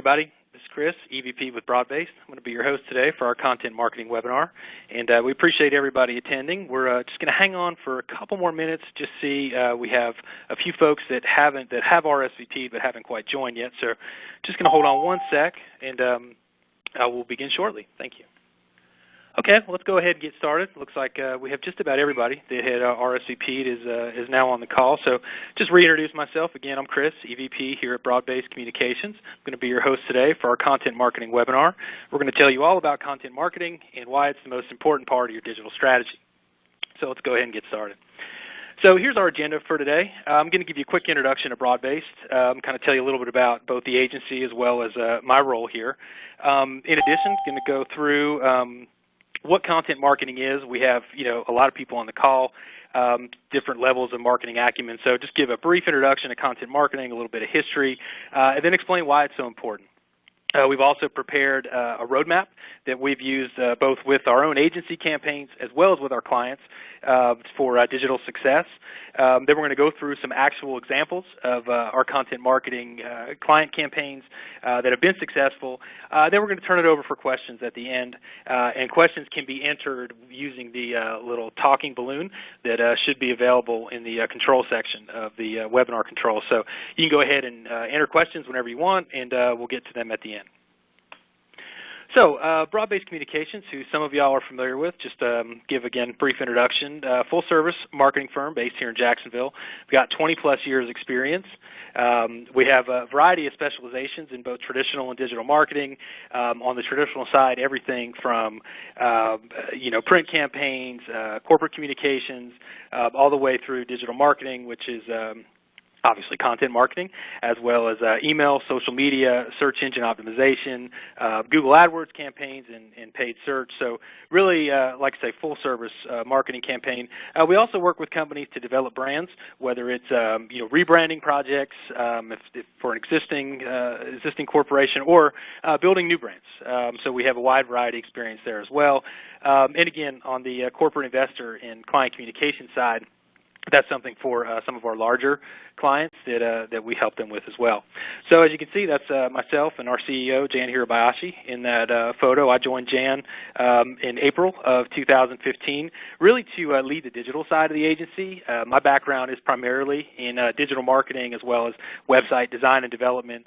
everybody. This is Chris, EVP with Broadbased. I'm going to be your host today for our content marketing webinar, and we appreciate everybody attending. We're just going to hang on for a couple more minutes. Just see we have a few folks that have RSVP but haven't quite joined yet. So, just going to hold on one sec, and I will begin shortly. Thank you. Okay, well, let's go ahead and get started. Looks like we have just about everybody that had RSVP'd is now on the call. So just reintroduce myself. Again, I'm Chris, EVP here at Broadbased Communications. I'm going to be your host today for our content marketing webinar. We're going to tell you all about content marketing and why it's the most important part of your digital strategy. So let's go ahead and get started. So here's our agenda for today. I'm going to give you a quick introduction to Broadbased, kind of tell you a little bit about both the agency as well as my role here. In addition, going to go through what content marketing is. We have, a lot of people on the call, different levels of marketing acumen. So just give a brief introduction to content marketing, a little bit of history, and then explain why it's so important. We've also prepared a roadmap that we've used both with our own agency campaigns as well as with our clients for digital success. Then we're going to go through some actual examples of our content marketing client campaigns that have been successful. Then we're going to turn it over for questions at the end, and questions can be entered using the little talking balloon that should be available in the control section of the webinar control. So you can go ahead and enter questions whenever you want, and we'll get to them at the end. So, Broadbased Communications, who some of y'all are familiar with, just give again a brief introduction. Full-service marketing firm based here in Jacksonville. We've got 20-plus years experience. We have a variety of specializations in both traditional and digital marketing. On the traditional side, everything from print campaigns, corporate communications, all the way through digital marketing, which is obviously content marketing, as well as email, social media, search engine optimization, Google AdWords campaigns, and paid search. So really, like I say, full-service marketing campaign. We also work with companies to develop brands, whether it's rebranding projects if for an existing corporation, or building new brands. So we have a wide variety of experience there as well. And again, on the corporate investor and client communication side, that's something for some of our larger clients that we help them with as well. So as you can see, that's myself and our CEO, Jan Hirabayashi, in that photo. I joined Jan in April of 2015, really to lead the digital side of the agency. My background is primarily in digital marketing as well as website design and development.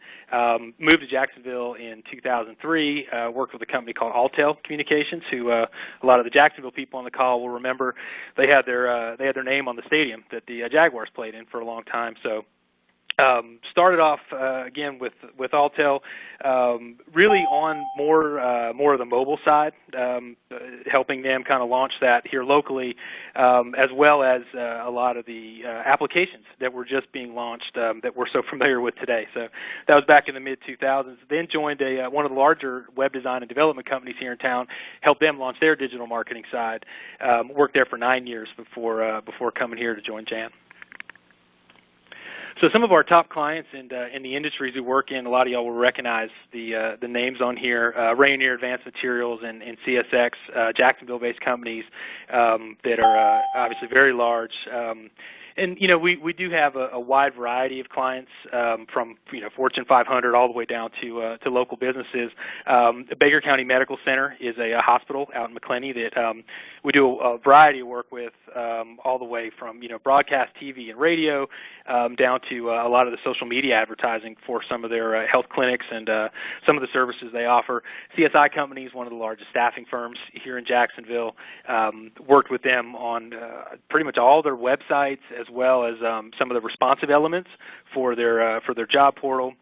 Moved to Jacksonville in 2003, worked with a company called Alltel Communications, who a lot of the Jacksonville people on the call will remember. They had their name on the stadium that the Jaguars played in for a long time. So started off again with Alltel, really on more of the mobile side, helping them kind of launch that here locally, as well as a lot of the applications that were just being launched that we're so familiar with today. So that was back in the mid-2000s. Then joined one of the larger web design and development companies here in town, helped them launch their digital marketing side. Worked there for 9 years before coming here to join Jan. So some of our top clients in the industries we work in, a lot of y'all will recognize the names on here, Rayonier Advanced Materials and CSX, Jacksonville-based companies that are obviously very large. And we do have a wide variety of clients, from Fortune 500 all the way down to local businesses. The Baker County Medical Center is a hospital out in McClenny that we do a variety of work with, all the way from broadcast TV and radio down to a lot of the social media advertising for some of their health clinics and some of the services they offer. CSI Company is one of the largest staffing firms here in Jacksonville. Worked with them on pretty much all their websites, as well as some of the responsive elements for their job portal.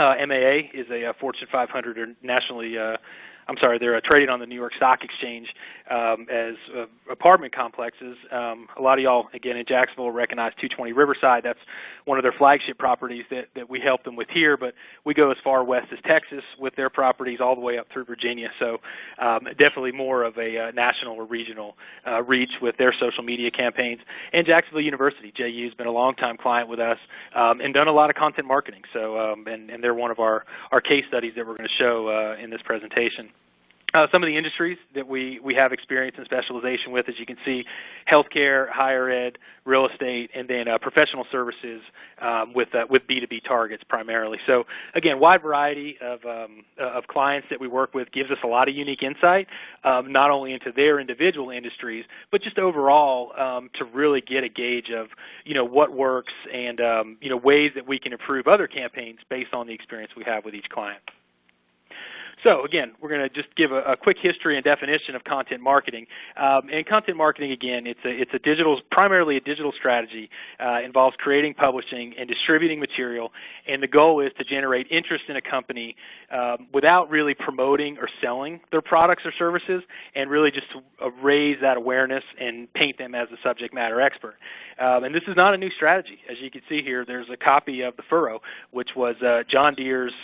MAA is a Fortune 500 or nationally they're traded on the New York Stock Exchange as apartment complexes. A lot of y'all, again, in Jacksonville recognize 220 Riverside. That's one of their flagship properties that we help them with here, but we go as far west as Texas with their properties all the way up through Virginia. So definitely more of a national or regional reach with their social media campaigns. And Jacksonville University, JU, has been a long-time client with us and done a lot of content marketing. So and they're one of our case studies that we're going to show in this presentation. Some of the industries that we have experience and specialization with, as you can see, healthcare, higher ed, real estate, and then professional services with B2B targets primarily. So again, wide variety of clients that we work with gives us a lot of unique insight, not only into their individual industries, but just overall to really get a gauge of what works and ways that we can improve other campaigns based on the experience we have with each client. So again, we're going to just give a quick history and definition of content marketing. And content marketing, again, it's primarily a digital strategy. Involves creating, publishing, and distributing material. And the goal is to generate interest in a company without really promoting or selling their products or services, and really just to raise that awareness and paint them as a subject matter expert. And this is not a new strategy. As you can see here, there's a copy of The Furrow, which was John Deere's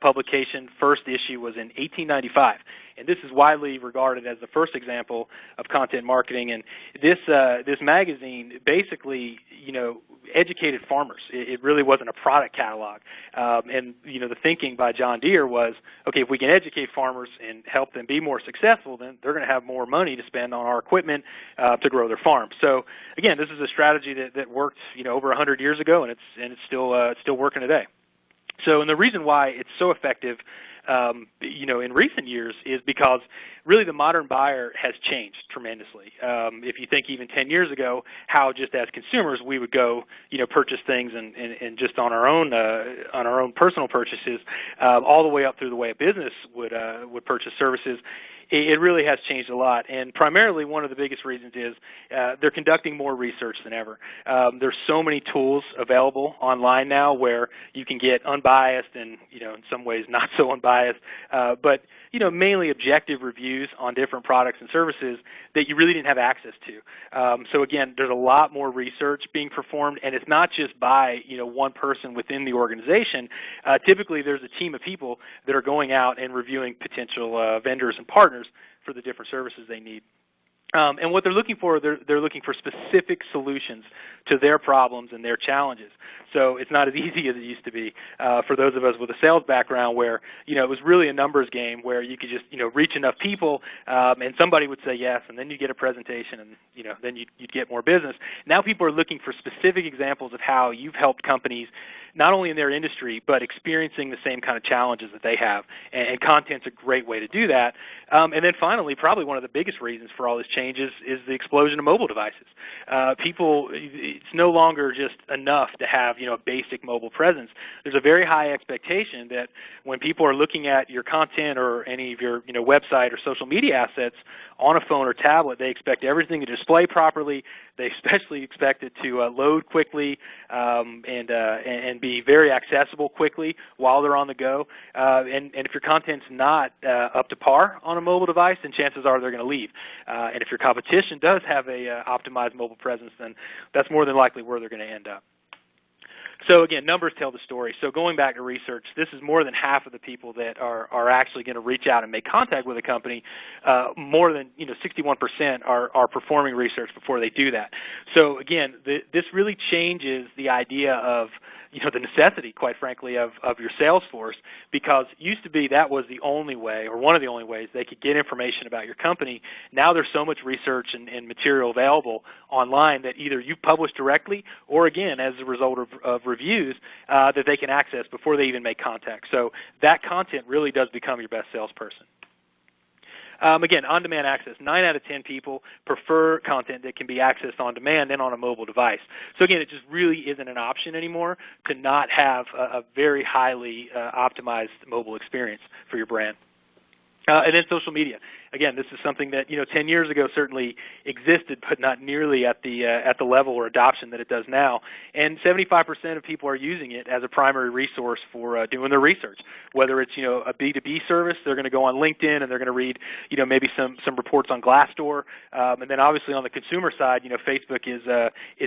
publication. First issue was in 1895, and this is widely regarded as the first example of content marketing. And this magazine basically, educated farmers. It really wasn't a product catalog. And the thinking by John Deere was, okay, if we can educate farmers and help them be more successful, then they're going to have more money to spend on our equipment to grow their farms. So again, this is a strategy that worked over 100 years ago, and it's still working today. So, and the reason why it's so effective in recent years is because really the modern buyer has changed tremendously. If you think even 10 years ago, how just as consumers we would go, purchase things and just on our own personal purchases, all the way up through the way a business would purchase services. It really has changed a lot, and primarily one of the biggest reasons is they're conducting more research than ever. There's so many tools available online now where you can get unbiased and, in some ways not so unbiased, but, mainly objective reviews on different products and services that you really didn't have access to. So again, there's a lot more research being performed, and it's not just by, one person within the organization. Typically there's a team of people that are going out and reviewing potential vendors and partners for the different services they need. And what they're looking for, they're looking for specific solutions to their problems and their challenges. So it's not as easy as it used to be for those of us with a sales background where, it was really a numbers game where you could just, reach enough people and somebody would say yes, and then you get a presentation and, then you'd get more business. Now people are looking for specific examples of how you've helped companies not only in their industry, but experiencing the same kind of challenges that they have. And content's a great way to do that. And then finally, probably one of the biggest reasons for all this change is the explosion of mobile devices. It's no longer just enough to have, a basic mobile presence. There's a very high expectation that when people are looking at your content or any of your, website or social media assets on a phone or tablet, they expect everything to display properly. They especially expect it to load quickly and be very accessible quickly while they're on the go. And if your content's not up to par on a mobile device, then chances are they're going to leave. And if your competition does have a optimized mobile presence, then that's more than likely where they're going to end up. So again, numbers tell the story. So going back to research, this is more than half of the people that are actually going to reach out and make contact with a company. More than 61% are performing research before they do that. So again, this really changes the idea of the necessity, quite frankly, of your sales force, because it used to be that was the only way, or one of the only ways, they could get information about your company. Now there's so much research and material available online that either you publish directly or, again, as a result of reviews that they can access before they even make contact. So that content really does become your best salesperson. Again, on-demand access. 9 out of 10 people prefer content that can be accessed on demand and on a mobile device. So again, it just really isn't an option anymore to not have a very highly optimized mobile experience for your brand. And then social media. Again, this is something that 10 years ago certainly existed, but not nearly at the level or adoption that it does now. And 75% of people are using it as a primary resource for doing their research. Whether it's a B2B service, they're going to go on LinkedIn and they're going to read maybe some reports on Glassdoor. And then obviously on the consumer side, Facebook is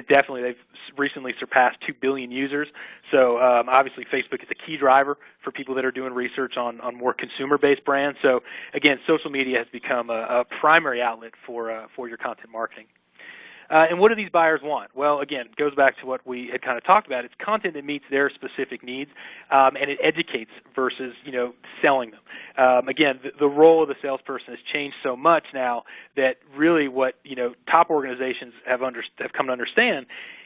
definitely, they've recently surpassed 2 billion users. So obviously Facebook is a key driver for people that are doing research on more consumer-based brands. So again, social media has become a primary outlet for your content marketing. And what do these buyers want? Well, again, it goes back to what we had kind of talked about. It's content that meets their specific needs, and it educates versus, selling them. Again, the role of the salesperson has changed so much now that really what, top organizations have come to understand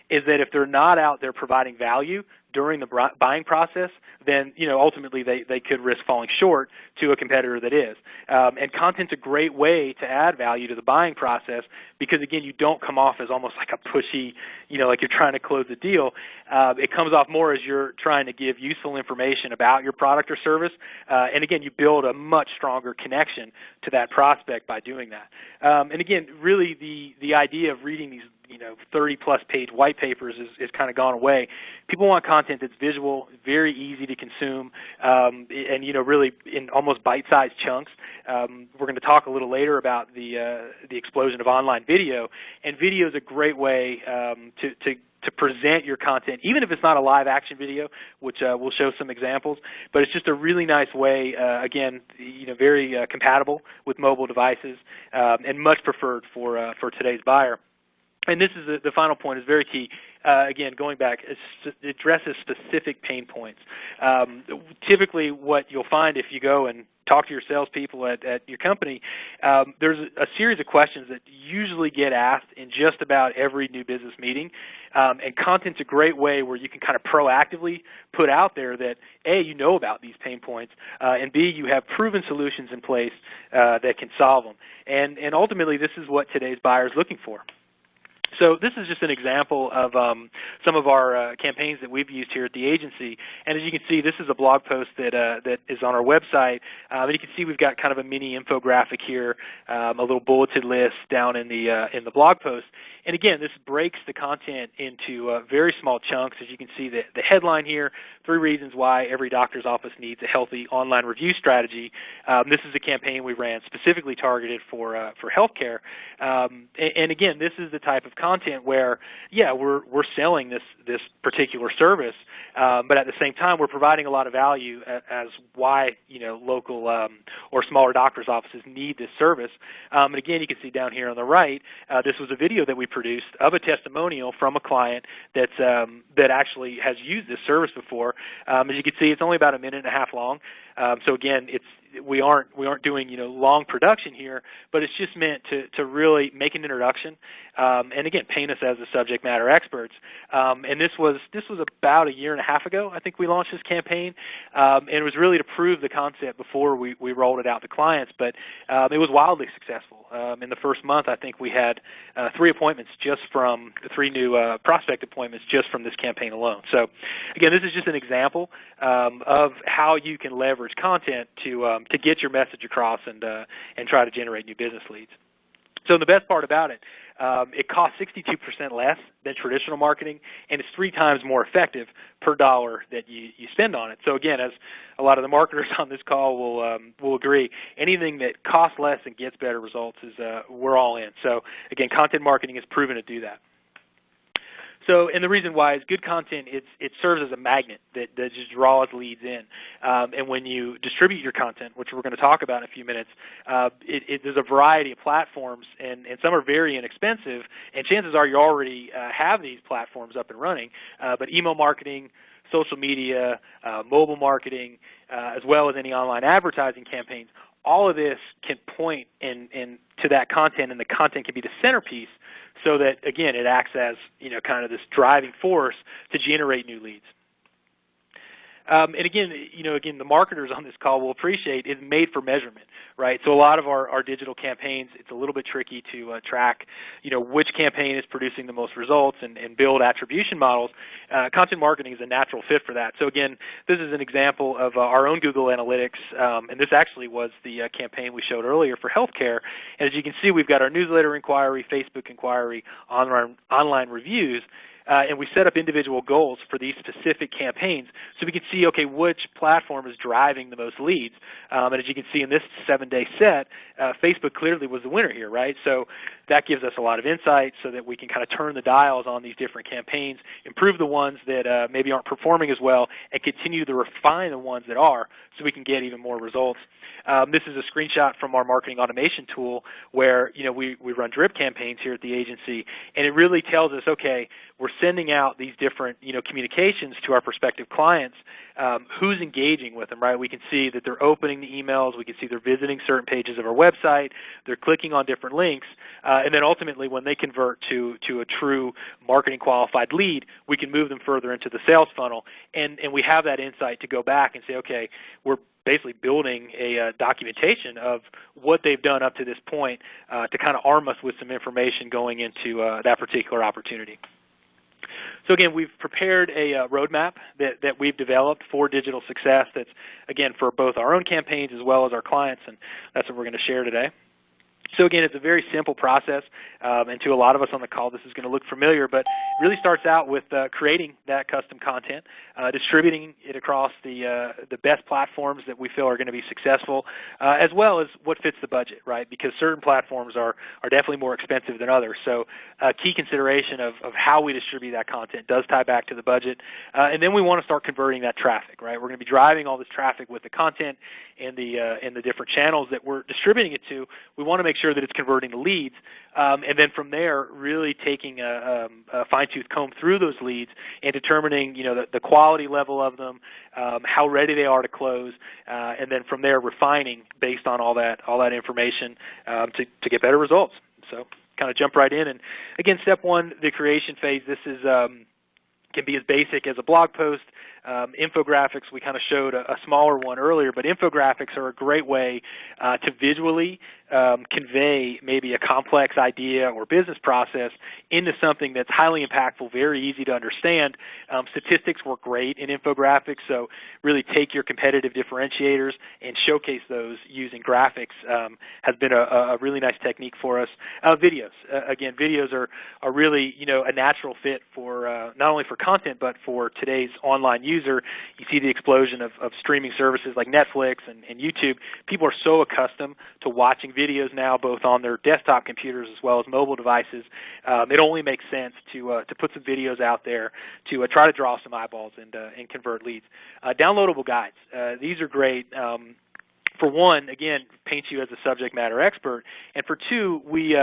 is that if they're not out there providing value during the buying process, then ultimately they could risk falling short to a competitor that is. And content's a great way to add value to the buying process because, again, you don't come off as almost like a pushy, like you're trying to close a deal. It comes off more as you're trying to give useful information about your product or service. And, again, you build a much stronger connection to that prospect by doing that. And, again, really the idea of reading these 30-plus page white papers is kind of gone away. People want content that's visual, very easy to consume, and really in almost bite-sized chunks. We're going to talk a little later about the explosion of online video, and video is a great way to present your content, even if it's not a live action video, which we'll show some examples, but it's just a really nice way, again, very compatible with mobile devices, and much preferred for today's buyer. And this is the final point is very key. Again, going back, it addresses specific pain points. Typically what you'll find if you go and talk to your salespeople at your company, there's a series of questions that usually get asked in just about every new business meeting. And content's a great way where you can kind of proactively put out there that, A, you know about these pain points, and B, you have proven solutions in place that can solve them. And ultimately, this is what today's buyer is looking for. So this is just an example of some of our campaigns that we've used here at the agency. And as you can see, this is a blog post that is on our website. And you can see we've got kind of a mini infographic here, a little bulleted list down in the blog post. And again, this breaks the content into very small chunks. As you can see, the headline here, 3 reasons why every doctor's office needs a healthy online review strategy. This is a campaign we ran specifically targeted for healthcare. And again, this is the type of content where, yeah, we're selling this particular service, but at the same time we're providing a lot of value as why local or smaller doctors' offices need this service. And again, you can see down here on the right, this was a video that we produced of a testimonial from a client that actually has used this service before. As you can see, it's only about 1.5 minutes long. So again, we aren't doing long production here, but it's just meant to really make an introduction, and again paint us as the subject matter experts. And this was about 1.5 years ago, I think we launched this campaign, and it was really to prove the concept before we rolled it out to clients. But it was wildly successful. In the first month, I think we had 3 appointments just from 3 new prospect appointments just from this campaign alone. So again, this is just an example of how you can leverage content to get your message across and try to generate new business leads. So the best part about it, it costs 62% less than traditional marketing, and it's 3 times more effective per dollar that you spend on it. So again, as a lot of the marketers on this call will agree, anything that costs less and gets better results is we're all in. So again, content marketing has proven to do that. So, and the reason why is good content, it serves as a magnet that just draws leads in. And when you distribute your content, which we're going to talk about in a few minutes, there's a variety of platforms, and some are very inexpensive, and chances are you already have these platforms up and running. But email marketing, social media, mobile marketing, as well as any online advertising campaigns, all of this can point to that content, and the content can be the centerpiece so that, again, it acts as, kind of this driving force to generate new leads. And again, the marketers on this call will appreciate it's made for measurement, right? So a lot of our digital campaigns, it's a little bit tricky to track, which campaign is producing the most results and build attribution models. Content marketing is a natural fit for that. So again, this is an example of our own Google Analytics, and this actually was the campaign we showed earlier for healthcare. And as you can see, we've got our newsletter inquiry, Facebook inquiry, online reviews. and we set up individual goals for these specific campaigns so we can see, okay, which platform is driving the most leads. And as you can see in this 7-day set, Facebook clearly was the winner here, right? So that gives us a lot of insight so that we can kind of turn the dials on these different campaigns, improve the ones that maybe aren't performing as well, and continue to refine the ones that are so we can get even more results. This is a screenshot from our marketing automation tool where we run drip campaigns here at the agency, and it really tells us, okay, we're sending out these different communications to our prospective clients. Who's engaging with them, right? We can see that they're opening the emails. We can see they're visiting certain pages of our website. They're clicking on different links. And then ultimately when they convert to a true marketing qualified lead, we can move them further into the sales funnel. And we have that insight to go back and say, okay, we're basically building a documentation of what they've done up to this point to kind of arm us with some information going into that particular opportunity. So again, we've prepared a roadmap that we've developed for digital success that's, again, for both our own campaigns as well as our clients, and that's what we're going to share today. So again, it's a very simple process, and to a lot of us on the call, this is going to look familiar, but it really starts out with creating that custom content, distributing it across the best platforms that we feel are going to be successful, as well as what fits the budget, right? Because certain platforms are definitely more expensive than others. So a key consideration of how we distribute that content does tie back to the budget, and then we want to start converting that traffic, right? We're going to be driving all this traffic with the content and the different channels that we're distributing it to. We want to make sure that it's converting to leads, and then from there really taking a fine-tooth comb through those leads and determining the quality level of them, how ready they are to close, and then from there refining based on all that information to get better results. So kind of jump right in, and again, step one, the creation phase. This is can be as basic as a blog post. Infographics, we kind of showed a smaller one earlier, but infographics are a great way to visually convey maybe a complex idea or business process into something that's highly impactful, very easy to understand. Statistics work great in infographics, so really take your competitive differentiators and showcase those using graphics has been a really nice technique for us. Videos, again, videos are really a natural fit for not only for content but for today's online user. You see the explosion of streaming services like Netflix and YouTube. People are so accustomed to watching videos now, both on their desktop computers as well as mobile devices. It only makes sense to put some videos out there to try to draw some eyeballs and convert leads. Downloadable guides. These are great. For one, again, paints you as a subject matter expert, and for two, we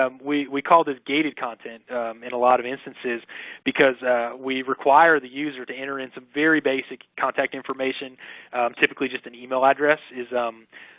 call this gated content in a lot of instances because we require the user to enter in some very basic contact information. Typically, just an email address is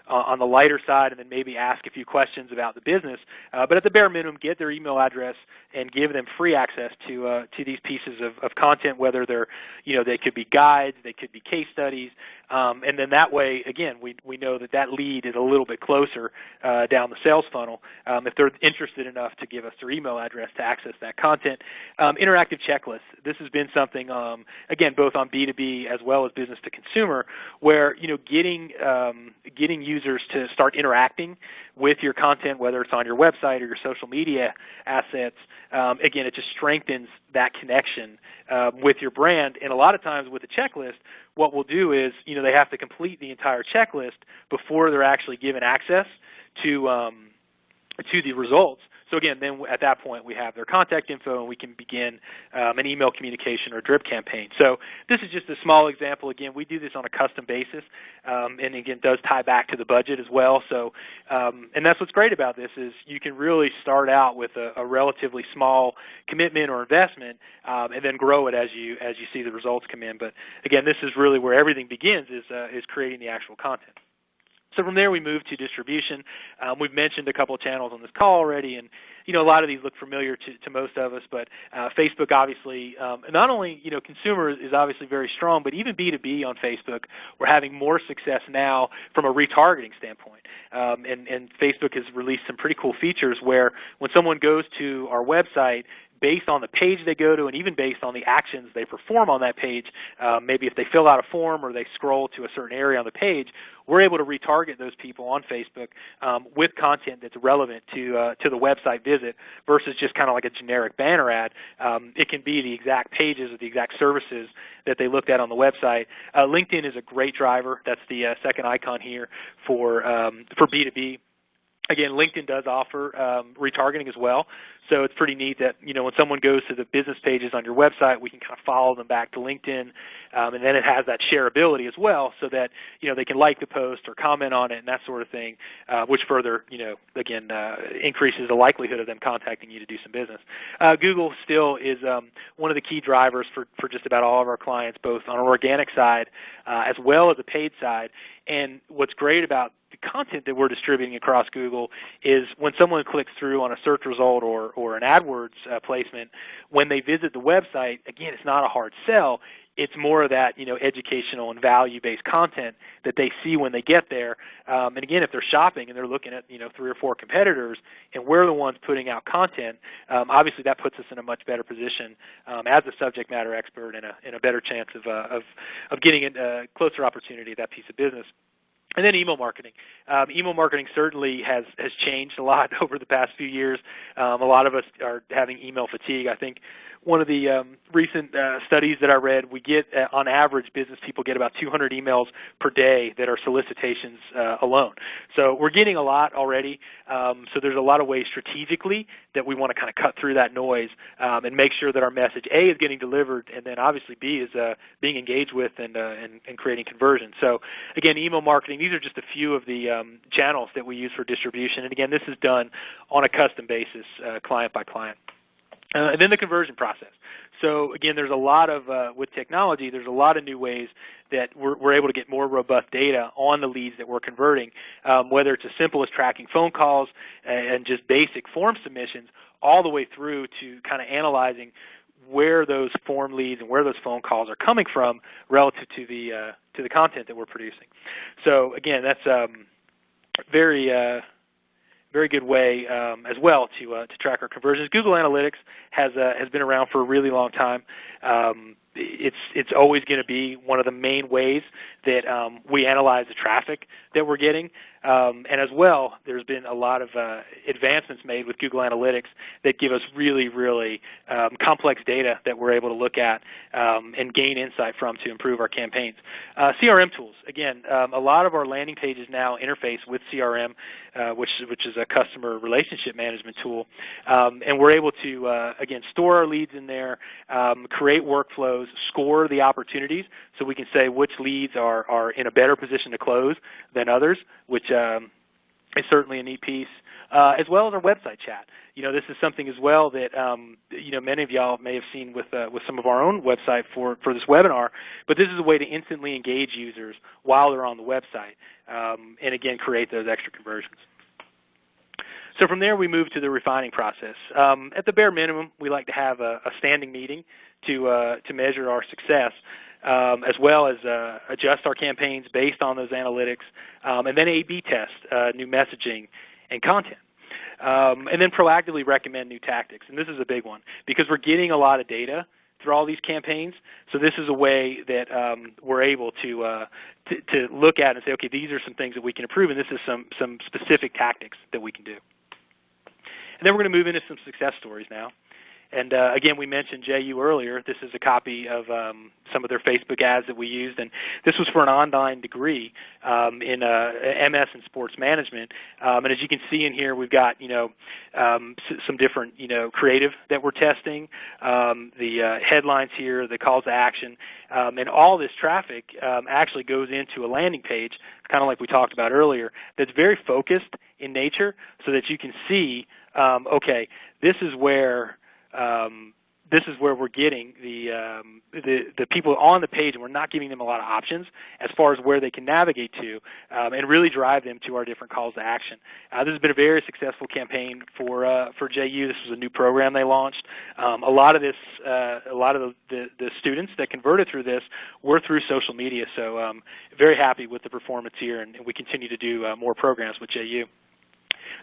on the lighter side, and then maybe ask a few questions about the business. But at the bare minimum, get their email address and give them free access to these pieces of content, whether they're, they could be guides, they could be case studies, and then that way, again, we know that lead is a little bit closer down the sales funnel if they're interested enough to give us their email address to access that content. Interactive checklists. This has been something, again, both on B2B as well as business to consumer, where getting users to start interacting with your content, whether it's on your website or your social media assets. Again, it just strengthens that connection with your brand. And a lot of times with a checklist, what we'll do is, they have to complete the entire checklist before they're actually given access to the results. So again, then at that point we have their contact info and we can begin an email communication or drip campaign. So this is just a small example. Again, we do this on a custom basis, and again, does tie back to the budget as well. So, and that's what's great about this is you can really start out with a relatively small commitment or investment, and then grow it as you see the results come in. But again, this is really where everything begins is creating the actual content. So from there we move to distribution. We've mentioned a couple of channels on this call already, and a lot of these look familiar to most of us, but Facebook obviously, not only consumer is obviously very strong, but even B2B on Facebook, we're having more success now from a retargeting standpoint. And Facebook has released some pretty cool features where when someone goes to our website, based on the page they go to and even based on the actions they perform on that page, maybe if they fill out a form or they scroll to a certain area on the page, we're able to retarget those people on Facebook with content that's relevant to the website visit versus just kind of like a generic banner ad. It can be the exact pages or the exact services that they looked at on the website. LinkedIn is a great driver. That's the second icon here for B2B. Again, LinkedIn does offer retargeting as well, so it's pretty neat that when someone goes to the business pages on your website, we can kind of follow them back to LinkedIn, and then it has that shareability as well, so that they can like the post or comment on it and that sort of thing, which further again increases the likelihood of them contacting you to do some business. Google still is one of the key drivers for just about all of our clients, both on an organic side as well as the paid side. And what's great about the content that we're distributing across Google is when someone clicks through on a search result or an AdWords placement, when they visit the website, again, it's not a hard sell. It's more of that educational and value-based content that they see when they get there. And again, if they're shopping and they're looking at 3 or 4 competitors, and we're the ones putting out content, obviously that puts us in a much better position as a subject matter expert and a better chance of getting a closer opportunity at that piece of business. And then email marketing. Email marketing certainly has changed a lot over the past few years. A lot of us are having email fatigue. I think one of the recent studies that I read, we get, on average, business people get about 200 emails per day that are solicitations alone. So we're getting a lot already. So there's a lot of ways strategically that we want to kind of cut through that noise and make sure that our message, A, is getting delivered, and then obviously B, is being engaged with and creating conversion. So again, email marketing, these are just a few of the channels that we use for distribution. And again, this is done on a custom basis, client by client. And then the conversion process. So again, there's a lot of, with technology, there's a lot of new ways that we're able to get more robust data on the leads that we're converting, whether it's as simple as tracking phone calls and just basic form submissions, all the way through to kind of analyzing where those form leads and where those phone calls are coming from relative to the content that we're producing. So again, that's very good way as well to track our conversions. Google Analytics has been around for a really long time. It's always going to be one of the main ways that we analyze the traffic that we're getting. And as well, there's been a lot of advancements made with Google Analytics that give us really, really complex data that we're able to look at and gain insight from to improve our campaigns. CRM tools. Again, a lot of our landing pages now interface with CRM, which is a customer relationship management tool. And we're able to, again, store our leads in there, create workflows, score the opportunities, so we can say which leads are in a better position to close than others, which is certainly a neat piece, as well as our website chat. This is something as well that many of y'all may have seen with some of our own website for this webinar. But this is a way to instantly engage users while they're on the website, and again create those extra conversions. So from there, we move to the refining process. At the bare minimum, we like to have a standing meeting to measure our success, as well as adjust our campaigns based on those analytics, and then A/B test new messaging and content. And then proactively recommend new tactics. And this is a big one because we're getting a lot of data through all these campaigns. So this is a way that we're able to look at and say, okay, these are some things that we can improve, and this is some specific tactics that we can do. And then we're going to move into some success stories now. And again, we mentioned JU earlier. This is a copy of some of their Facebook ads that we used, and this was for an online degree in MS in sports management. And as you can see in here, we've got some different creative that we're testing, the headlines here, the calls to action, and all this traffic actually goes into a landing page, kind of like we talked about earlier, that's very focused in nature, so that you can see, okay, this is where we're getting the people on the page, and we're not giving them a lot of options as far as where they can navigate to, and really drive them to our different calls to action. This has been a very successful campaign for JU. This was a new program they launched. A lot of the students that converted through this were through social media. So very happy with the performance here, and we continue to do more programs with JU.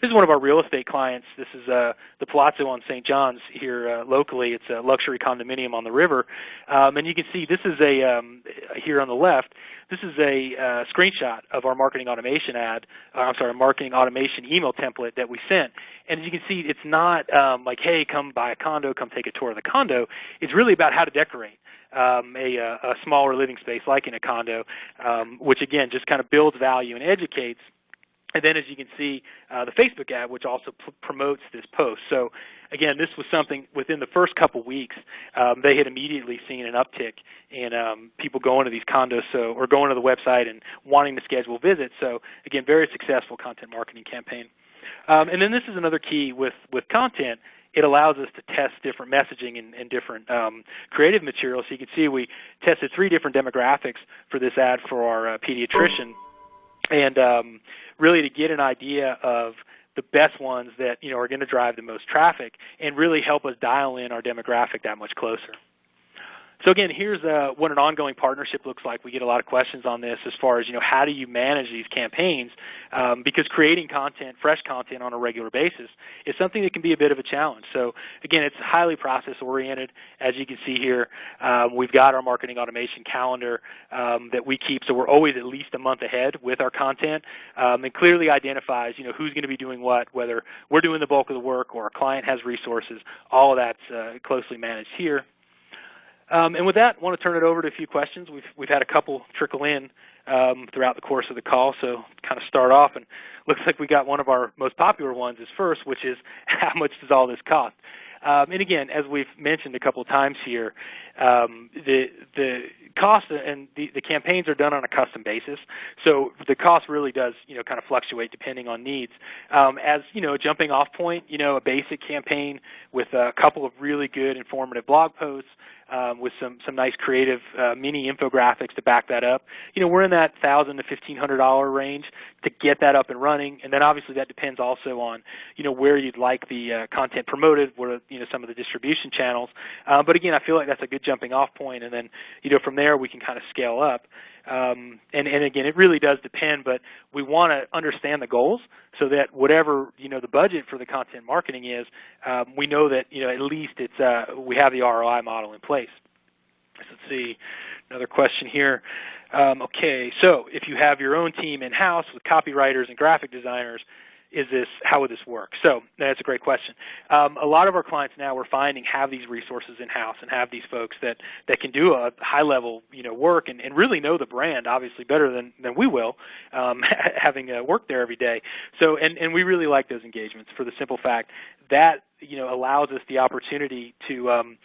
This is one of our real estate clients. This is the Palazzo on St. John's here locally. It's a luxury condominium on the river. And you can see this is here on the left, this is a screenshot of our marketing automation marketing automation email template that we sent. And as you can see, it's not like, hey, come buy a condo, come take a tour of the condo. It's really about how to decorate a smaller living space like in a condo, which again just kind of builds value and educates. And then as you can see, the Facebook ad, which also promotes this post. So again, this was something within the first couple weeks, they had immediately seen an uptick in people going to these condos or going to the website and wanting to schedule visits. So again, very successful content marketing campaign. And then this is another key with content. It allows us to test different messaging and different creative materials. So you can see we tested 3 different demographics for this ad for our pediatrician. And really to get an idea of the best ones that are going to drive the most traffic and really help us dial in our demographic that much closer. So again, here's what an ongoing partnership looks like. We get a lot of questions on this as far as, how do you manage these campaigns? Because creating content, fresh content on a regular basis is something that can be a bit of a challenge. So again, it's highly process-oriented. As you can see here, we've got our marketing automation calendar that we keep, so we're always at least a month ahead with our content, and clearly identifies, who's going to be doing what, whether we're doing the bulk of the work or a client has resources. All of that's closely managed here. And with that, I want to turn it over to a few questions. We've had a couple trickle in throughout the course of the call, so kind of start off. And looks like we got one of our most popular ones is first, which is how much does all this cost? And again, as we've mentioned a couple of times here, the cost and the campaigns are done on a custom basis, so the cost really does kind of fluctuate depending on needs. As a jumping off point, a basic campaign with a couple of really good informative blog posts with some nice creative mini infographics to back that up, we're in that $1,000 to $1,500 range to get that up and running. And then obviously that depends also on where you'd like the content promoted, where some of the distribution channels. But again, I feel like that's a good jumping off point, and then from there we can kind of scale up. And again, it really does depend, but we want to understand the goals so that whatever the budget for the content marketing is, we know that at least it's we have the ROI model in place. So let's see, another question here. Okay, so if you have your own team in-house with copywriters and graphic designers, how would this work? So that's a great question. A lot of our clients now we're finding have these resources in-house and have these folks that can do a high-level work and really know the brand obviously better than we will, having worked there every day. So and we really like those engagements for the simple fact that allows us the opportunity to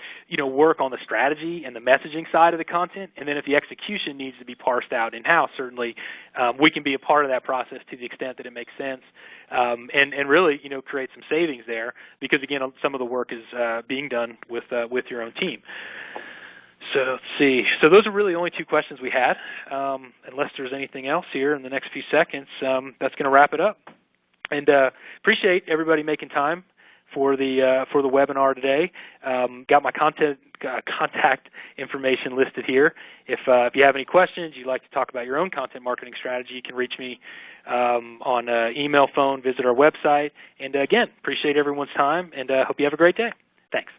work on the strategy and the messaging side of the content, and then if the execution needs to be parsed out in-house, certainly we can be a part of that process to the extent that it makes sense, and really create some savings there because again some of the work is being done with your own team. So let's see. So those are really the only 2 questions we had. Unless there's anything else here in the next few seconds, that's going to wrap it up. And appreciate everybody making time for the webinar today. Got my contact information listed here. If you have any questions, you'd like to talk about your own content marketing strategy, you can reach me on email, phone, visit our website. And again, appreciate everyone's time, and hope you have a great day. Thanks.